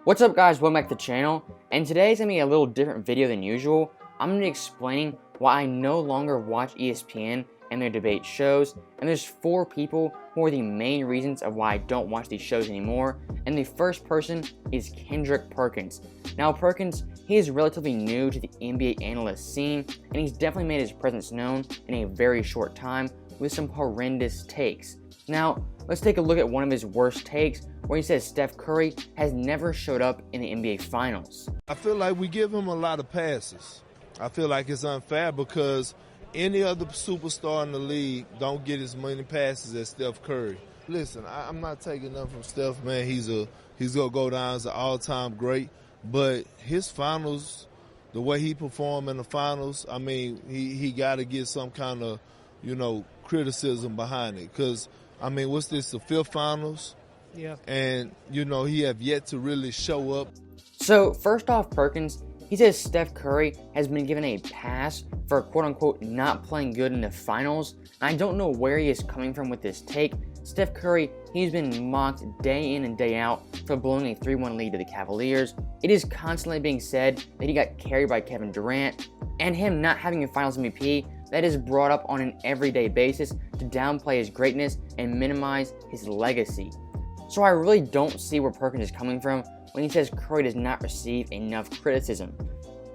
What's up guys, welcome back to the channel, and today's going to be a little different video than usual. I'm going to be explaining why I no longer watch ESPN and their debate shows, and there's 4 people who are the main reasons of why I don't watch these shows anymore, and the first person is Kendrick Perkins. Now Perkins, he is relatively new to the NBA analyst scene, and he's definitely made his presence known in a very short time with some horrendous takes. Now, let's take a look at one of his worst takes, where he says Steph Curry has never showed up in the NBA Finals. I feel like we give him a lot of passes. I feel like it's unfair because any other superstar in the league don't get as many passes as Steph Curry. Listen, I'm not taking nothing from Steph, man. He's gonna go down as an all-time great, but his finals, the way he performed in the finals, I mean, he got to get some kind of, criticism behind it. Because, I mean, what's this, the 5th finals? Yeah. And, he have yet to really show up. So, first off, Perkins, he says Steph Curry has been given a pass for quote-unquote not playing good in the finals. And I don't know where he is coming from with this take. Steph Curry, he's been mocked day in and day out for blowing a 3-1 lead to the Cavaliers. It is constantly being said that he got carried by Kevin Durant, and him not having a Finals MVP, that is brought up on an everyday basis to downplay his greatness and minimize his legacy. So I really don't see where Perkins is coming from when he says Curry does not receive enough criticism.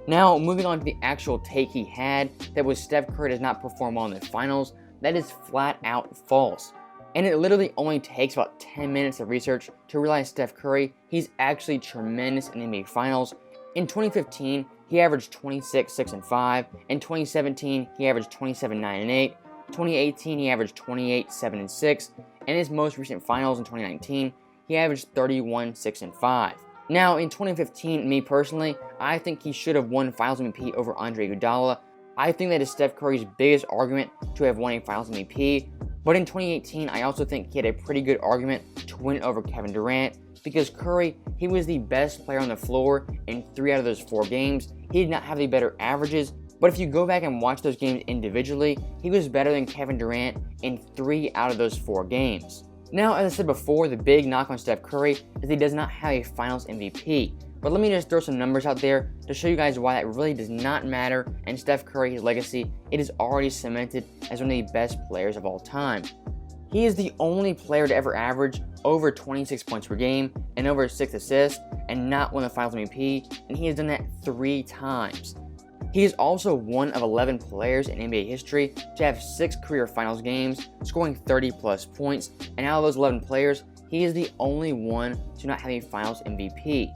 Now, moving on to the actual take he had, that was Steph Curry does not perform well in the finals, that is flat out false. And it literally only takes about 10 minutes of research to realize Steph Curry, he's actually tremendous in the NBA Finals. In 2015, he averaged 26, 6, and 5. In 2017, he averaged 27, 9, and 8. 2018, he averaged 28, 7, and 6. And his most recent finals in 2019, he averaged 31, 6, and 5. Now, in 2015, me personally, I think he should have won Finals MVP over Andre Iguodala. I think that is Steph Curry's biggest argument to have won a Finals MVP. But in 2018, I also think he had a pretty good argument to win over Kevin Durant, because Curry, he was the best player on the floor in 3 out of those 4 games. He did not have the better averages, but if you go back and watch those games individually, he was better than Kevin Durant in 3 out of those 4 games. Now, as I said before, the big knock on Steph Curry is he does not have a Finals MVP. But let me just throw some numbers out there to show you guys why that really does not matter, and Steph Curry's legacy, it is already cemented as one of the best players of all time. He is the only player to ever average over 26 points per game and over 6 assists and not win the Finals MVP, and he has done that 3 times. He is also one of 11 players in NBA history to have 6 career Finals games, scoring 30 plus points, and out of those 11 players, he is the only one to not have a Finals MVP.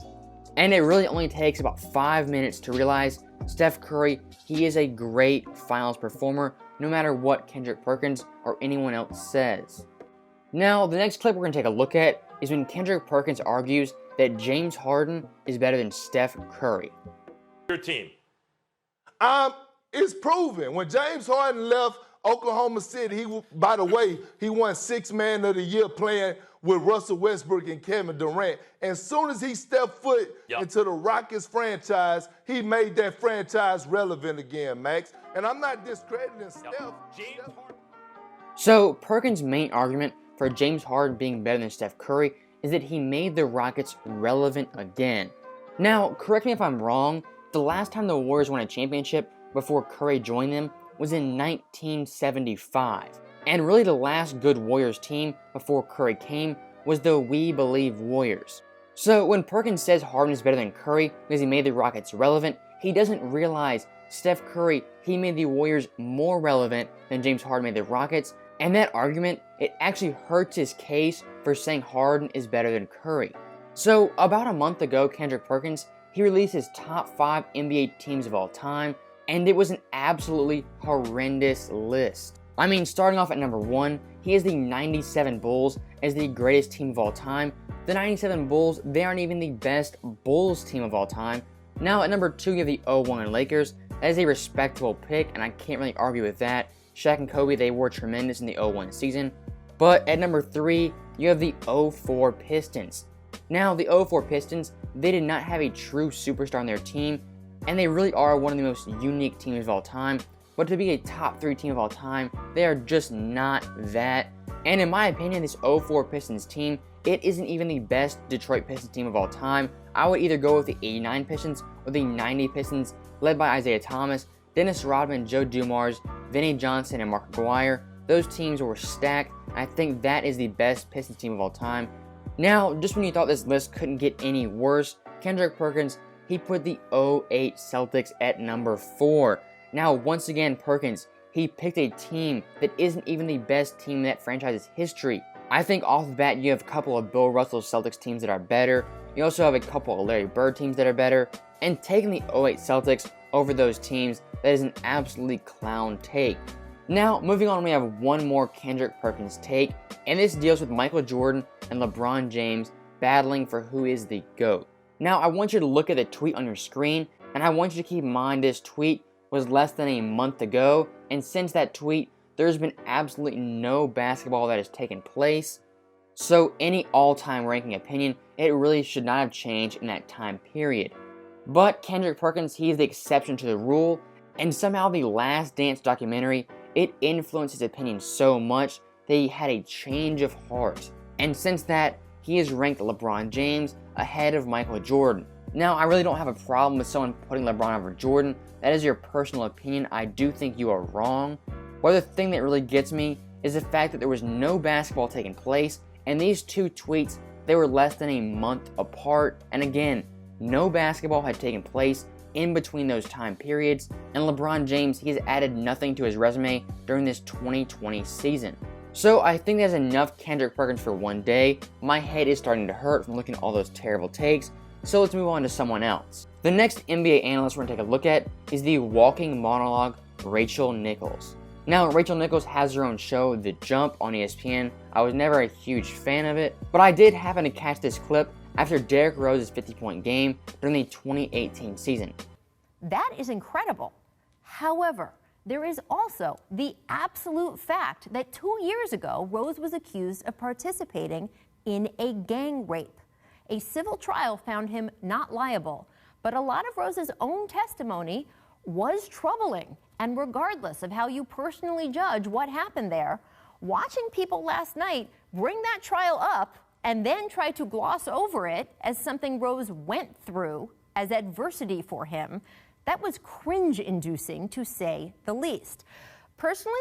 And it really only takes about 5 minutes to realize Steph Curry, he is a great Finals performer, no matter what Kendrick Perkins or anyone else says. Now, the next clip we're going to take a look at is when Kendrick Perkins argues that James Harden is better than Steph Curry. Your team. It's proven. When James Harden left Oklahoma City, by the way, he won 6th Man of the Year playing with Russell Westbrook and Kevin Durant. As soon as he stepped foot into the Rockets franchise, he made that franchise relevant again, Max. And I'm not discrediting Steph. So, Perkins' main argument for James Harden being better than Steph Curry is that he made the Rockets relevant again. Now, correct me if I'm wrong, the last time the Warriors won a championship before Curry joined them was in 1975. And really the last good Warriors team before Curry came was the We Believe Warriors. So when Perkins says Harden is better than Curry because he made the Rockets relevant, he doesn't realize Steph Curry, he made the Warriors more relevant than James Harden made the Rockets, and that argument, it actually hurts his case for saying Harden is better than Curry. So about a month ago, Kendrick Perkins, he released his top 5 NBA teams of all time, and it was an absolutely horrendous list. I mean, starting off at number 1, he has the 97 Bulls as the greatest team of all time. The 97 Bulls, they aren't even the best Bulls team of all time. Now at number 2, you have the 01 Lakers. That is a respectable pick, and I can't really argue with that. Shaq and Kobe, they were tremendous in the 01 season. But at number 3, you have the 04 Pistons. Now, the 04 Pistons, they did not have a true superstar on their team, and they really are one of the most unique teams of all time. But to be a top 3 team of all time, they are just not that. And in my opinion, this 04 Pistons team, it isn't even the best Detroit Pistons team of all time. I would either go with the 89 Pistons or the 90 Pistons, led by Isaiah Thomas, Dennis Rodman, Joe Dumars, Vinnie Johnson, and Mark Aguirre. Those teams were stacked, and I think that is the best Pistons team of all time. Now, just when you thought this list couldn't get any worse, Kendrick Perkins, he put the 08 Celtics at number 4. Now, once again, Perkins, he picked a team that isn't even the best team in that franchise's history. I think off the bat, you have a couple of Bill Russell Celtics teams that are better. You also have a couple of Larry Bird teams that are better. And taking the 08 Celtics over those teams, that is an absolutely clown take. Now, moving on, we have one more Kendrick Perkins take, and this deals with Michael Jordan and LeBron James battling for who is the GOAT. Now, I want you to look at the tweet on your screen, and I want you to keep in mind this tweet was less than a month ago, and since that tweet, there's been absolutely no basketball that has taken place. So any all-time ranking opinion, it really should not have changed in that time period. But Kendrick Perkins, he is the exception to the rule, and somehow the Last Dance documentary, it influenced his opinion so much that he had a change of heart. And since that, he has ranked LeBron James ahead of Michael Jordan. Now, I really don't have a problem with someone putting LeBron over Jordan. That is your personal opinion. I do think you are wrong. But the thing that really gets me is the fact that there was no basketball taking place, and these two tweets, they were less than a month apart. And again, no basketball had taken place in between those time periods, and LeBron James, he has added nothing to his resume during this 2020 season. So I think that's enough Kendrick Perkins for one day. My head is starting to hurt from looking at all those terrible takes, so let's move on to someone else. The next NBA analyst we're going to take a look at is the walking monologue, Rachel Nichols. Now, Rachel Nichols has her own show, The Jump, on ESPN. I was never a huge fan of it, but I did happen to catch this clip after Derrick Rose's 50-point game during the 2018 season. That is incredible. However, there is also the absolute fact that 2 years ago, Rose was accused of participating in a gang rape. A civil trial found him not liable, but a lot of Rose's own testimony was troubling. And regardless of how you personally judge what happened there, watching people last night bring that trial up and then try to gloss over it as something Rose went through as adversity for him, that was cringe-inducing, to say the least. Personally,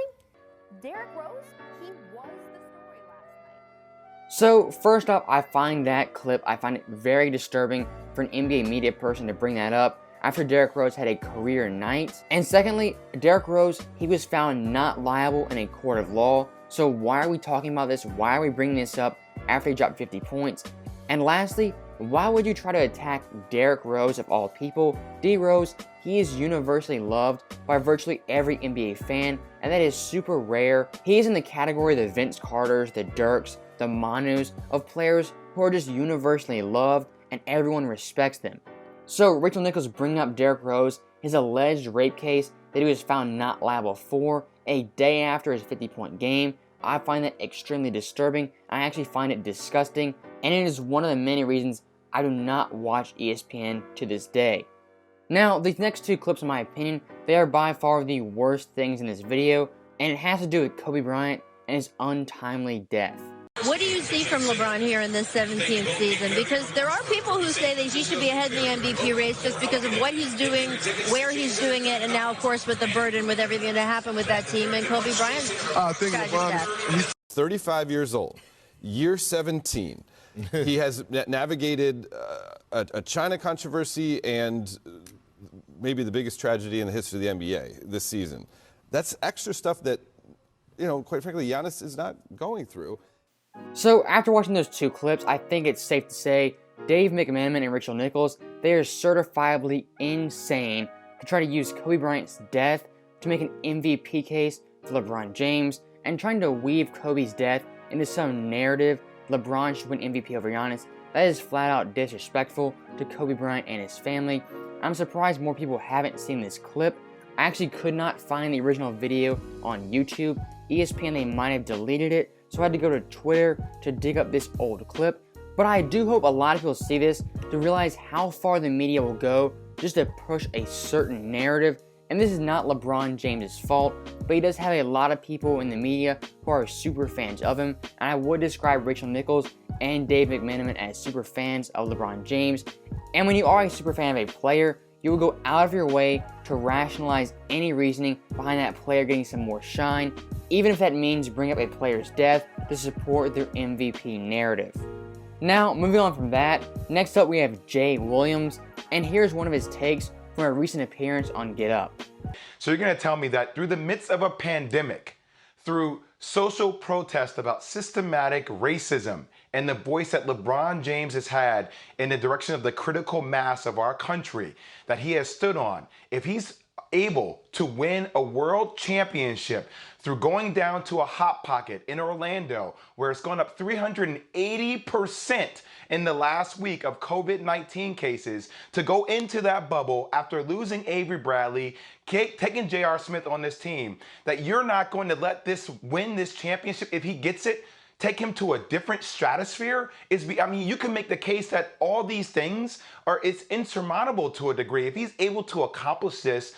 Derrick Rose, he was the story last night. So first off, I find that clip, I find it very disturbing for an NBA media person to bring that up after Derrick Rose had a career night. And secondly, Derrick Rose, he was found not liable in a court of law. So why are we talking about this? Why are we bringing this up after he dropped 50 points? And lastly, why would you try to attack Derrick Rose of all people? D Rose, he is universally loved by virtually every NBA fan, and that is super rare. He is in the category of the Vince Carters, the Dirks, the Manus, of players who are just universally loved and everyone respects them. So Rachel Nichols bringing up Derrick Rose, his alleged rape case that he was found not liable for a day after his 50-point game, I find that extremely disturbing. I actually find it disgusting, and it is one of the many reasons I do not watch ESPN to this day. Now, these next two clips, in my opinion, they are by far the worst things in this video, and it has to do with Kobe Bryant and his untimely death. What do you see from LeBron here in this 17th season? Because there are people who say that he should be ahead in the MVP race just because of what he's doing, where he's doing it, and now, of course, with the burden, with everything that happened with that team and Kobe Bryant. I think LeBron, he's 35 years old, year 17. He has navigated a China controversy and maybe the biggest tragedy in the history of the NBA this season. That's extra stuff that, you know, quite frankly, Giannis is not going through. So after watching those two clips, I think it's safe to say Dave McMahon and Rachel Nichols, they are certifiably insane to try to use Kobe Bryant's death to make an MVP case for LeBron James and trying to weave Kobe's death into some narrative LeBron should win MVP over Giannis. That is flat out disrespectful to Kobe Bryant and his family. I'm surprised more people haven't seen this clip. I actually could not find the original video on YouTube. ESPN, they might have deleted it, so I had to go to Twitter to dig up this old clip. But I do hope a lot of people see this to realize how far the media will go just to push a certain narrative. And this is not LeBron James' fault, but he does have a lot of people in the media who are super fans of him. And I would describe Rachel Nichols and Dave McMenamin as super fans of LeBron James. And when you are a super fan of a player, you will go out of your way to rationalize any reasoning behind that player getting some more shine, even if that means bring up a player's death to support their MVP narrative. Now, moving on from that, next up we have Jay Williams, and here's one of his takes from a recent appearance on Get Up. So you're going to tell me that through the midst of a pandemic, through social protest about systematic racism and the voice that LeBron James has had in the direction of the critical mass of our country that he has stood on, if he's able to win a world championship through going down to a hot pocket in Orlando where it's gone up 380% in the last week of COVID-19 cases, to go into that bubble after losing Avery Bradley, taking J.R. Smith on this team, that you're not going to let this win this championship if he gets it, take him to a different stratosphere. You can make the case that all these things it's insurmountable to a degree. If he's able to accomplish this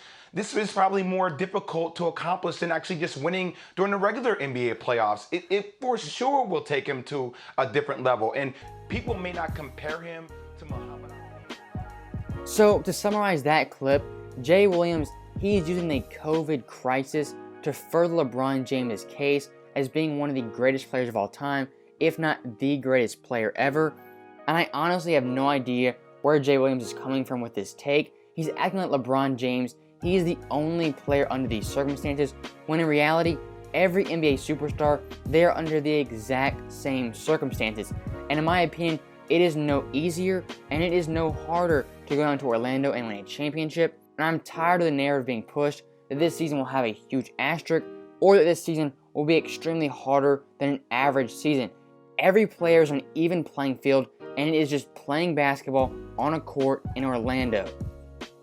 is probably more difficult to accomplish than actually just winning during the regular NBA playoffs. It for sure will take him to a different level, and people may not compare him to Muhammad Ali. So to summarize that clip, Jay Williams, he's using the COVID crisis to further LeBron James' case as being one of the greatest players of all time, if not the greatest player ever. And I honestly have no idea where Jay Williams is coming from with this take. He's acting like LeBron James, he is the only player under these circumstances, when in reality, every NBA superstar, they're under the exact same circumstances. And in my opinion, it is no easier and it is no harder to go down to Orlando and win a championship. And I'm tired of the narrative being pushed that this season will have a huge asterisk, or that this season will be extremely harder than an average season. Every player is on an even playing field, and it is just playing basketball on a court in Orlando.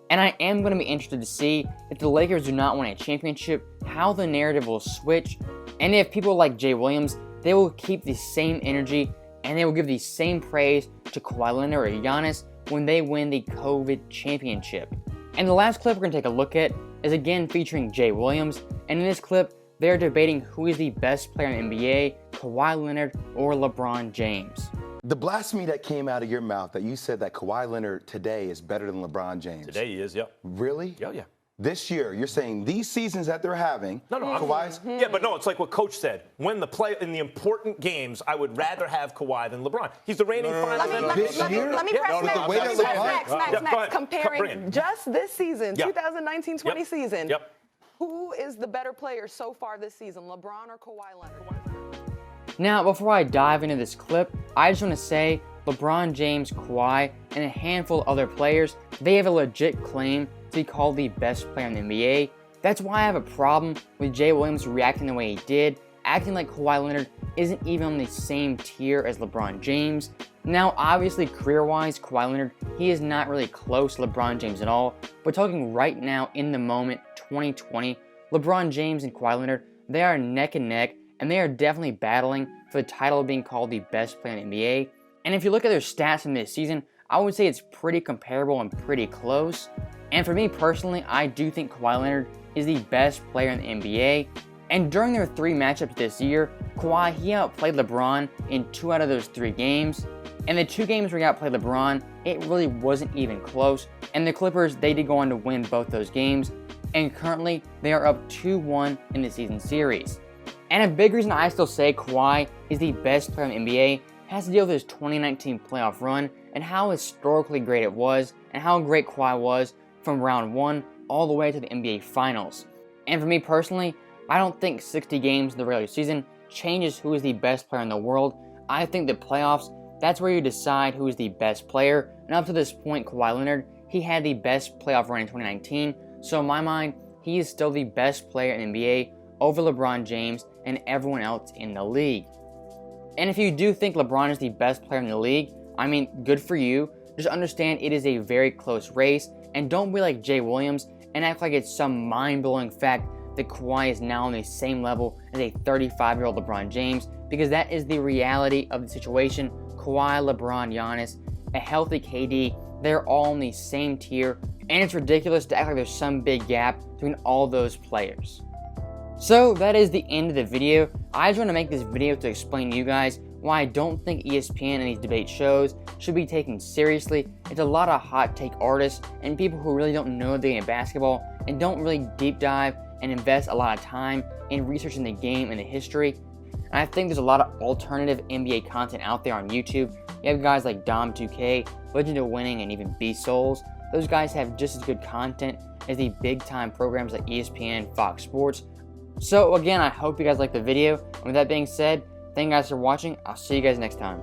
And I am going to be interested to see if the Lakers do not win a championship, how the narrative will switch, and if people like Jay Williams, they will keep the same energy and they will give the same praise to Kawhi Leonard or Giannis when they win the COVID championship. And the last clip we're going to take a look at is again featuring Jay Williams, and in this clip, they're debating who is the best player in the NBA, Kawhi Leonard or LeBron James. The blasphemy that came out of your mouth that you said that Kawhi Leonard today is better than LeBron James. Today he is, yeah. Really? Yeah, yeah. This year, you're saying these seasons that they're having, Kawhi's... Yeah, but no, it's like what Coach said. When the play in the important games, I would rather have Kawhi than LeBron. He's the reigning finals MVP. Let me press Max. Comparing just this season, 2019-20 season, who is the better player so far this season, LeBron or Kawhi Leonard? Now, before I dive into this clip, I just want to say LeBron James, Kawhi, and a handful of other players, they have a legit claim to be called the best player in the NBA. That's why I have a problem with Jay Williams reacting the way he did, acting like Kawhi Leonard isn't even on the same tier as LeBron James. Now, obviously, career-wise, Kawhi Leonard, he is not really close to LeBron James at all, but talking right now, in the moment, 2020, LeBron James and Kawhi Leonard, they are neck and neck, and they are definitely battling for the title of being called the best player in the NBA. And if you look at their stats from this season, I would say it's pretty comparable and pretty close. And for me personally, I do think Kawhi Leonard is the best player in the NBA. And during their 3 matchups this year, Kawhi, he outplayed LeBron in 2 out of those 3 games. And the 2 games where he outplayed LeBron, it really wasn't even close. And the Clippers, they did go on to win both those games. And currently, they are up 2-1 in the season series. And a big reason I still say Kawhi is the best player in the NBA has to deal with his 2019 playoff run and how historically great it was and how great Kawhi was from round 1 all the way to the NBA Finals. And for me personally, I don't think 60 games in the regular season changes who is the best player in the world. I think the playoffs, that's where you decide who is the best player. And up to this point, Kawhi Leonard, he had the best playoff run in 2019. So in my mind, he is still the best player in the NBA over LeBron James and everyone else in the league. And if you do think LeBron is the best player in the league, I mean, good for you. Just understand it is a very close race, and don't be like Jay Williams and act like it's some mind-blowing fact that Kawhi is now on the same level as a 35-year-old LeBron James, because that is the reality of the situation. Kawhi, LeBron, Giannis, a healthy KD, they're all on the same tier, and it's ridiculous to act like there's some big gap between all those players. So that is the end of the video. I just want to make this video to explain to you guys why I don't think ESPN and these debate shows should be taken seriously. It's a lot of hot take artists and people who really don't know the game of basketball and don't really deep dive and invest a lot of time in researching the game and the history. And I think there's a lot of alternative NBA content out there on YouTube. You have guys like Dom2K, Legend of Winning, and even Beast Souls. Those guys have just as good content as the big-time programs like ESPN, Fox Sports. So again, I hope you guys liked the video. And with that being said, thank you guys for watching. I'll see you guys next time.